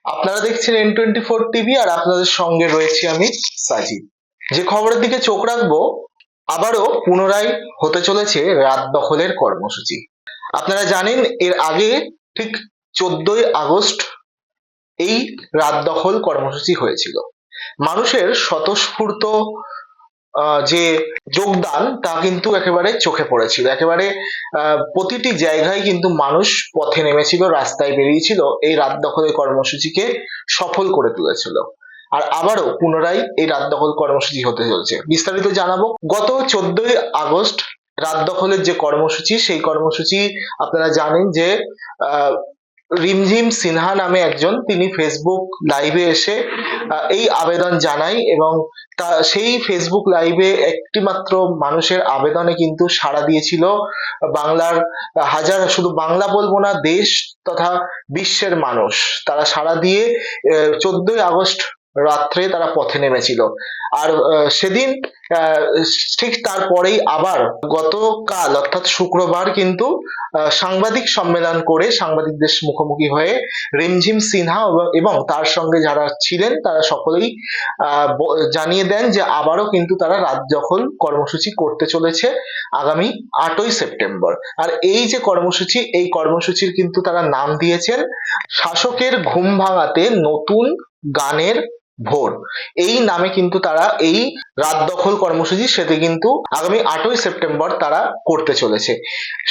আপনারা দেখছেন N24 TV আর আপনাদের সঙ্গে রয়েছি আমি সাজিদ। যে খবরের দিকে চোখ রাখবো, আবারও পুনরায় হতে চলেছে রাত দখলের কর্মসূচি। আপনারা জানেন এর আগে ঠিক 14ই আগস্ট এই রাত দখল কর্মসূচি হয়েছিল। মানুষের স্বতঃস্ফূর্ত যে যোগদান তা কিন্তু একেবারে চোখে পড়েছিল। একেবারে প্রতিটি জায়গায় কিন্তু মানুষ পথে নেমেছিল, রাস্তায় বেরিয়েছিল, এই রাত দখলের কর্মসূচিকে সফল করে তুলেছিল। আর আবারও পুনরায় এই রাত দখল কর্মসূচি হতে চলছে, বিস্তারিত জানাবো। গত 14ই আগস্ট রাত দখলের যে কর্মসূচি, সেই কর্মসূচি আপনারা জানেন যে আহ রিমঝিম সিনহা নামে একজন, তিনি ফেসবুক লাইভে এসে এই আবেদন জানায় এবং সেই ফেসবুক লাইভে একটি মাত্র মানুষের আবেদনে কিন্তু সাড়া দিয়েছিল বাংলার হাজার, শুধু বাংলা বলবো না, দেশ তথা বিশ্বের মানুষ। তারা সাড়া দিয়ে 14ই আগস্ট রাত্রে তারা পথে নেমেছিল। আর সেদিন আহ, ঠিক তারপরেই আবার গতকাল অর্থাৎ শুক্রবার কিন্তু সাংবাদিক সম্মেলন করে সাংবাদিকদের মুখোমুখি হয়ে রিমঝিম সিনহা এবং তার সঙ্গে যারা ছিলেন তারা সকলেই জানিয়ে দেন যে আবারও কিন্তু তারা রাত দখল কর্মসূচি করতে চলেছে আগামী 8ই সেপ্টেম্বর। আর এই যে কর্মসূচি, এই কর্মসূচির কিন্তু তারা নাম দিয়েছেন শাসকের ঘুম ভাঙাতে নতুন গানের ভোর। এই নামে কিন্তু তারা এই রাত দখল কর্মসূচি সেটি কিন্তু আগামী 8ই সেপ্টেম্বর তারা করতে চলেছে।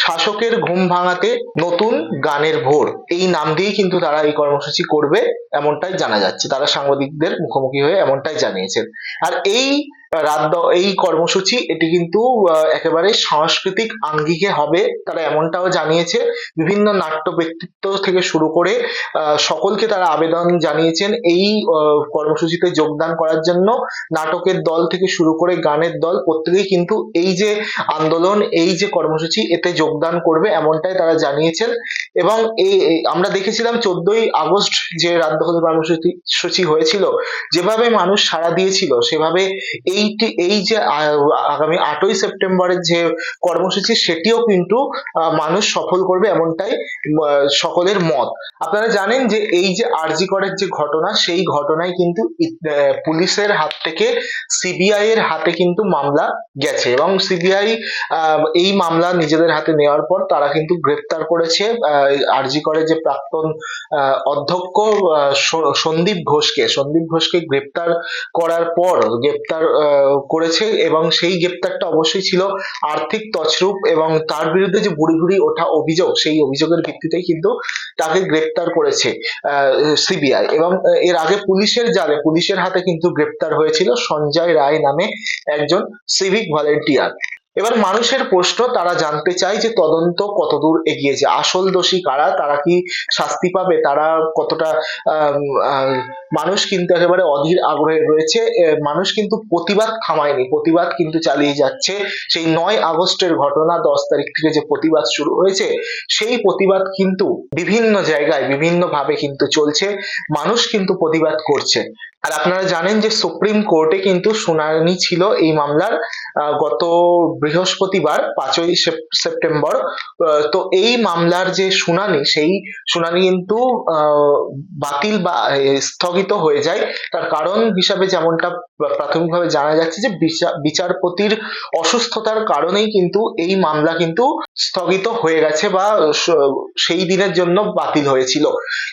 শাসকের ঘুম ভাঙাতে নতুন গানের ভোর, এই নাম দিয়েই কিন্তু তারা এই কর্মসূচি করবে, এমনটাই জানা যাচ্ছে। তারা সাংবাদিকদের মুখোমুখি হয়ে এমনটাই জানিয়েছেন। আর এই এই কর্মসূচি এটি কিন্তু একেবারে সাংস্কৃতিক আঙ্গিকে হবে, তারা এমনটাও জানিয়েছে। বিভিন্ন নাট্য ব্যক্তিত্ব থেকে শুরু করে সকলকে তারা আবেদন জানিয়েছেন এই কর্মসূচিতে যোগদান করার জন্য। নাটকের দল থেকে শুরু করে গানের দল প্রত্যেকেই কিন্তু এই যে আন্দোলন, এই যে কর্মসূচি, এতে যোগদান করবে, এমনটাই তারা জানিয়েছেন। এবং আমরা দেখেছিলাম 14ই আগস্ট যে রাত দখল কর্মসূচি হয়েছিল, যেভাবে মানুষ সাড়া দিয়েছিল, সেভাবে এই যে আগামী 8ই সেপ্টেম্বরের যে কর্মসূচি, সেটিও কিন্তু মানুষ সফল করবে, এমনটাই সকলের মত। আপনারা জানেন যে এই যে আরজি করের যে ঘটনা, সেই ঘটনায় কিন্তু পুলিশের হাত থেকে সিবিআই এর হাতে কিন্তু মামলা গেছে এবং সিবিআই এই মামলা নিজেদের হাতে নেওয়ার পর তারা কিন্তু গ্রেপ্তার করেছে আরজি করের যে প্রাক্তন অধ্যক্ষ সন্দীপ ঘোষকে গ্রেপ্তার করার পর গ্রেপ্তার করেছে এবং সেই গ্রেপ্তারটা অবশ্যই ছিল আর্থিক তছরূপ এবং তার বিরুদ্ধে যে ভুরি ভুরি ওঠা অভিযোগ, সেই অভিযোগের ভিত্তিতেই কিন্তু তাকে গ্রেপ্তার করেছে সিবিআই। এবং এর আগে পুলিশের জালে, পুলিশের হাতে কিন্তু গ্রেপ্তার হয়েছিল সঞ্জয় রায় নামে একজন সিভিক ভলেন্টিয়ার। এবার মানুষের প্রশ্ন, তারা জানতে চায় যে তদন্ত কতদূর এগিয়েছে, আসল দোষী কারা, তারা কি শাস্তি পাবে, তারা কতটা মানুষ কিন্তু একেবারে অধীর আগ্রহে রয়েছে। মানুষ কিন্তু প্রতিবাদ থামায়নি, প্রতিবাদ কিন্তু চালিয়ে যাচ্ছে। সেই 9 আগস্টের ঘটনা, 10 তারিখ থেকে যে প্রতিবাদ শুরু হয়েছে, সেই প্রতিবাদ কিন্তু বিভিন্ন জায়গায় বিভিন্ন ভাবে কিন্তু চলছে, মানুষ কিন্তু প্রতিবাদ করছে। আর আপনারা জানেন যে সুপ্রিম কোর্টে কিন্তু শুনানি ছিল এই মামলার গত বৃহস্পতিবার 5ই সেপ্টেম্বর। তো এই মামলার যে শুনানি, সেই শুনানি কিন্তু বাতিল বা স্থগিত হয়ে যায়। তার কারণ হিসাবে যেমনটা প্রাথমিকভাবে জানা যাচ্ছে যে বিচারপতির অসুস্থতার কারণেই কিন্তু এই মামলা কিন্তু স্থগিত হয়ে গেছে বা সেই দিনের জন্য বাতিল হয়েছিল।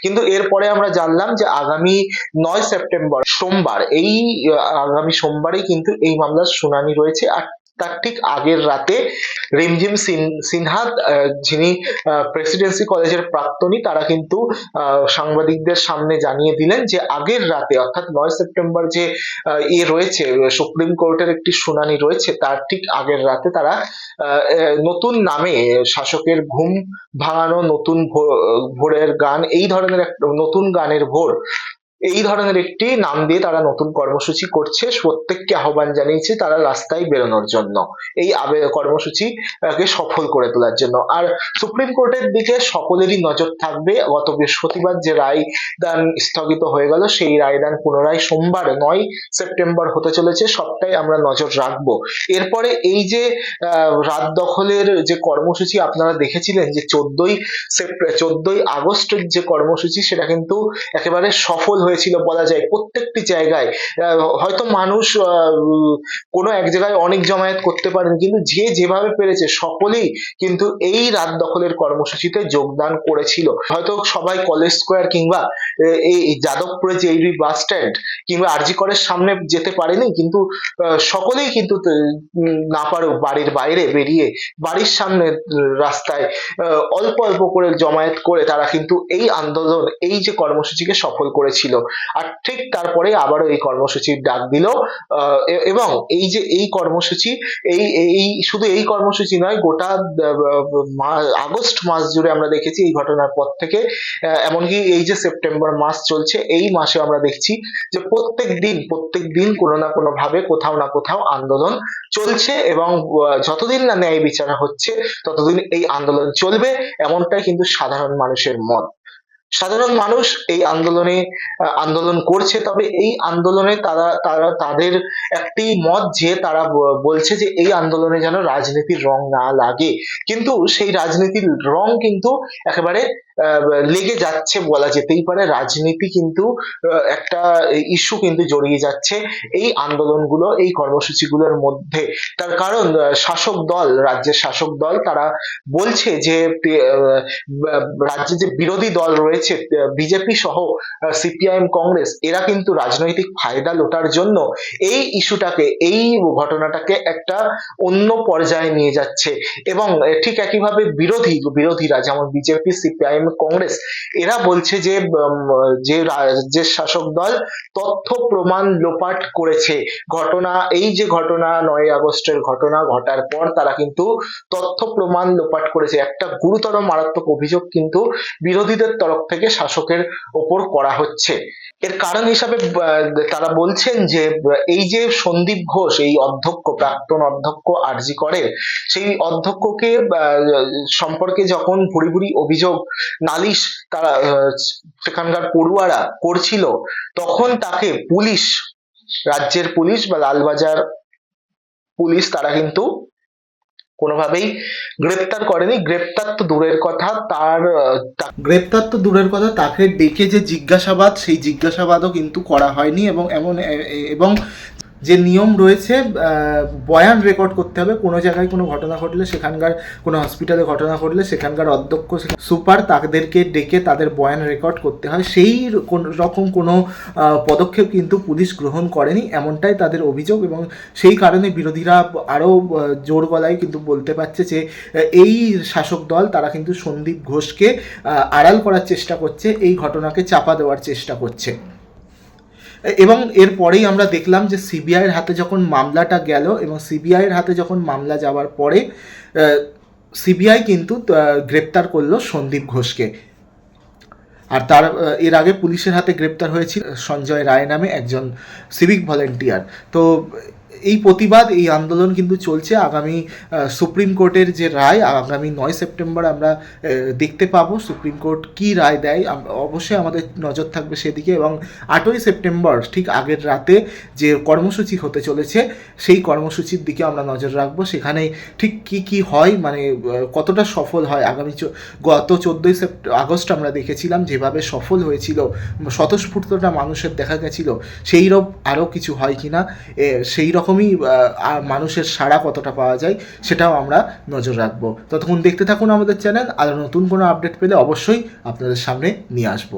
কিন্তু এরপরে আমরা জানলাম যে আগামী 9 সেপ্টেম্বর সোমবার, এই আগামী সোমবারই কিন্তু এই মামলার শুনানি রয়েছে। আর তার ঠিক আগের রাতে রিমঝিম সিনহা, যিনি প্রেসিডেন্সি কলেজের প্রাক্তনী, তারা কিন্তু সাংবাদিকদের সামনে জানিয়ে দিলেন যে আগের রাতে অর্থাৎ 9 সেপ্টেম্বর যে রয়েছে, সুপ্রিম কোর্টের একটি শুনানি রয়েছে, তার ঠিক আগের রাতে তারা নতুন নামে শাসকের ঘুম ভাঙানো নতুন ভোরের গান, এই ধরনের একটা নতুন গানের ভোর, এই ধরনের একটি নাম দিয়ে তারা নতুন কর্মসূচি করছে, প্রত্যেককে আহ্বান জানিয়েছে তারা রাস্তায় বেরোনোর জন্য, এই কর্মসূচিকে সফল করে তোলার জন্য। আর সুপ্রিম কোর্টের দিকে সকলেরই নজর থাকবে। গত বৃহস্পতিবার যে রায় দান স্থগিত হয়ে গেল, সেই রায়দান পুনরায় সোমবার 9 সেপ্টেম্বর হতে চলেছে, সবটাই আমরা নজর রাখবো। এরপরে এই যে রাত দখলের যে কর্মসূচি আপনারা দেখেছিলেন, যে 14ই আগস্টের যে কর্মসূচি, সেটা কিন্তু একেবারে সফল হয়েছিল বলা যায়। প্রত্যেকটি জায়গায় হয়তো মানুষ কোনো এক জায়গায় অনেক জমায়েত করতে পারেন, কিন্তু যে যেভাবে পেরেছে সকলেই কিন্তু এই রাত দখলের কর্মসূচিতে যোগদান করেছিল। হয়তো সবাই কলেজ স্কোয়ার কিংবা এই যাদবপুরে যে এই বাস স্ট্যান্ড কিংবা আরজি করের সামনে যেতে পারেনি, কিন্তু সকলেই কিন্তু না পারেও বাড়ির বাইরে বেরিয়ে বাড়ির সামনে রাস্তায় অল্প অল্প করে জমায়েত করে তারা কিন্তু এই আন্দোলন, এই যে কর্মসূচিকে সফল করেছিল। আর ঠিক তারপরে আবারও এই কর্মসূচির ডাক দিল, এবং এই যে এই কর্মসূচি, এই শুধু এই কর্মসূচি নয়, গোটা আগস্ট মাস জুড়ে আমরা দেখেছি এই ঘটনার পর থেকে, এমনকি এই যে সেপ্টেম্বর মাস চলছে, এই মাসে আমরা দেখছি যে প্রত্যেক দিন কোনো না কোনো ভাবে কোথাও না কোথাও আন্দোলন চলছে, এবং যতদিন না ন্যায় বিচার হচ্ছে ততদিন এই আন্দোলন চলবে, এমনটাই কিন্তু সাধারণ মানুষের মত। সাধারণ মানুষ এই আন্দোলন করছে, তবে এই আন্দোলনে তারা তাদের একটি মত, যে তারা বলছে যে এই আন্দোলনে যেন রাজনীতির রং না লাগে, কিন্তু সেই রাজনীতির রং কিন্তু একেবারে লেগে যাচ্ছে বলা যেতেই পারে। রাজনীতি কিন্তু একটা ইস্যু কিন্তু জড়িয়ে যাচ্ছে এই আন্দোলনগুলো, এই কর্মসূচিগুলোর মধ্যে। তার কারণ রাজ্যের শাসক দল তারা বলছে যে রাজ্যে যে বিরোধী দল রয়েছে, বিজেপি সহ সিপিআইএম, কংগ্রেস, এরা কিন্তু রাজনৈতিক ফায়দা লোটার জন্য এই ইস্যুটাকে, এই ঘটনাটাকে একটা অন্য পর্যায়ে নিয়ে যাচ্ছে। এবং ঠিক একইভাবে বিরোধীরা যেমন বিজেপি, সিপিআইএম, কংগ্রেস, এরা বলছে যে রাজ্যের শাসক দল তথ্য প্রমাণ লোপাট করেছে। এই যে ঘটনা, 9 আগস্টের ঘটনা ঘটার পর তারা কিন্তু তথ্য প্রমাণ লোপাট করেছে। একটা গুরুতর মারাত্মক অভিযোগ কিন্তু বিরোধীদের তরফ থেকে শাসকের ওপর করা হচ্ছে। এর কারণ হিসাবে তারা বলছেন যে এই যে সন্দীপ ঘোষ, এই প্রাক্তন অধ্যক্ষ আরজি করের, সেই অধ্যক্ষকে সম্পর্কে যখন ভুরি ভুরি অভিযোগ, নালিশ তারা সেখানকার পড়ুয়ারা করছিল, তখন তাকে রাজ্যের পুলিশ বা লালবাজার পুলিশ তারা কিন্তু কোনোভাবেই গ্রেপ্তার করেনি। গ্রেপ্তার তো দূরের কথা, তাকে ডেকে যে জিজ্ঞাসাবাদ, সেই জিজ্ঞাসাবাদও কিন্তু করা হয়নি। এবং যে নিয়ম রয়েছে, বয়ান রেকর্ড করতে হবে। কোনো জায়গায় কোনো ঘটনা ঘটলে, সেখানকার কোনো হসপিটালে ঘটনা ঘটলে, সেখানকার অধ্যক্ষ, সুপার, তাদেরকে ডেকে তাদের বয়ান রেকর্ড করতে হয়। সেই রকম কোনো পদক্ষেপ কিন্তু পুলিশ গ্রহণ করেনি, এমনটাই তাদের অভিযোগ। এবং সেই কারণে বিরোধীরা আরও জোর গলায় কিন্তু বলতে পারছে যে এই শাসক দল তারা কিন্তু সন্দীপ ঘোষকে আড়াল করার চেষ্টা করছে, এই ঘটনাকে চাপা দেওয়ার চেষ্টা করছে। এবং এরপরেই আমরা দেখলাম যে সিবিআইয়ের হাতে যখন মামলাটা গেল, এবং সিবিআইয়ের হাতে যখন মামলা যাওয়ার পরে সিবিআই কিন্তু গ্রেপ্তার করলো সন্দীপ ঘোষকে। আর এর আগে পুলিশের হাতে গ্রেপ্তার হয়েছিল সঞ্জয় রায় নামে একজন সিভিক ভলেন্টিয়ার। তো এই প্রতিবাদ, এই আন্দোলন কিন্তু চলছে। আগামী সুপ্রিম কোর্টের যে রায়, আগামী 9 সেপ্টেম্বর আমরা দেখতে পাবো সুপ্রিম কোর্ট কি রায় দেয়। অবশ্যই আমাদের নজর থাকবে সেদিকে। এবং 8ই সেপ্টেম্বর ঠিক আগের রাতে যে কর্মসূচি হতে চলেছে, সেই কর্মসূচির দিকে আমরা নজর রাখবো। সেখানে ঠিক কি হয়, মানে কতটা সফল হয়। গত 14ই আগস্ট আমরা দেখেছিলাম যেভাবে সফল হয়েছিল, স্বতঃস্ফূর্তটা মানুষের দেখা গেছিল, সেইরকম আরও কিছু হয় কিনা, সেই রকমই মানুষের সাড়া কতটা পাওয়া যায়, সেটাও আমরা নজর রাখবো। ততক্ষণ দেখতে থাকুন আমাদের চ্যানেল। আর নতুন কোনো আপডেট পেলে অবশ্যই আপনাদের সামনে নিয়ে আসবো।